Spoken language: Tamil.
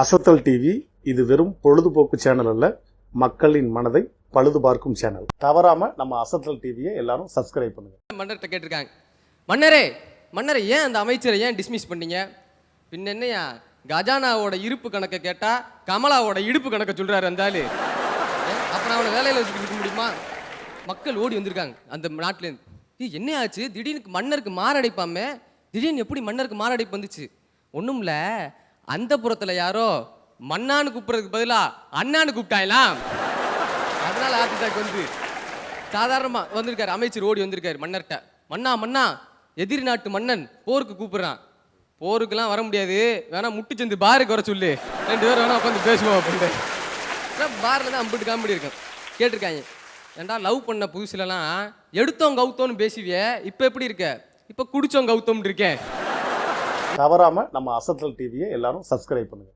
அசத்தல் டிவி இது வெறும் பொழுதுபோக்கு சேனல் அல்ல, மக்களின் மனதை பழுது பார்க்கும் சேனல். தவறாம நம்ம அசத்தல் டிவியை எல்லாரும் சப்ஸ்கிரைப் பண்ணுங்க. மன்னர்கிட்ட கேட்டிருக்காங்க, மன்னரே மன்னரே ஏன் அந்த அமைச்சரை ஏன் டிஸ்மிஸ் பண்ணீங்க? பின்ன என்னையா கஜானாவோட இருப்பு கணக்கை கேட்டா கமலாவோட இடுப்பு கணக்கை சொல்றாரு அந்த ஆளு. அப்புறம் அவனை வேலையில வச்சுக்கிட்டு இருக்க முடியுமா? மக்கள் ஓடி வந்திருக்காங்க அந்த நாட்டிலேருந்து. என்ன ஆச்சு திடீர்னு மன்னருக்கு மாரடைப்பாமே, திடீர்னு எப்படி மன்னருக்கு மாரடைப்பு வந்துச்சு? ஒன்றும் இல்லை, அந்த புறத்தில் யாரோ மன்னான்னு கூப்பிட்றதுக்கு பதிலாக அண்ணான்னு கூப்பிட்டாங்களாம். அதனால ஹார்ட் அட்டாக் வந்து சாதாரணமாக வந்திருக்காரு. அமைச்சர் ஓடி வந்திருக்காரு மன்னர்கிட்ட. மன்னா மன்னா, எதிரி நாட்டு மன்னன் போருக்கு கூப்பிடுறான். போருக்கெல்லாம் வர முடியாது, வேணா முட்டு சந்து பாருக்கு வர சொல்லு, 2 பேரும் வேணா உட்காந்து பேசுவோம் அப்படின்ட்டு. பாரில் தான் அம்பிட்டு காமெடி இருக்கும். கேட்டிருக்காங்க, ஏண்டா லவ் பண்ண புதுசுலலாம் எடுத்தோம் கவுத்தோன்னு பேசுவியே, இப்போ எப்படி இருக்க? இப்போ குடிச்சோம் கவுத்தோம்னு இருக்கேன். தவறாம நம்ம அசத்தல் டிவியை எல்லாரும் சப்ஸ்கிரைப் பண்ணுங்க.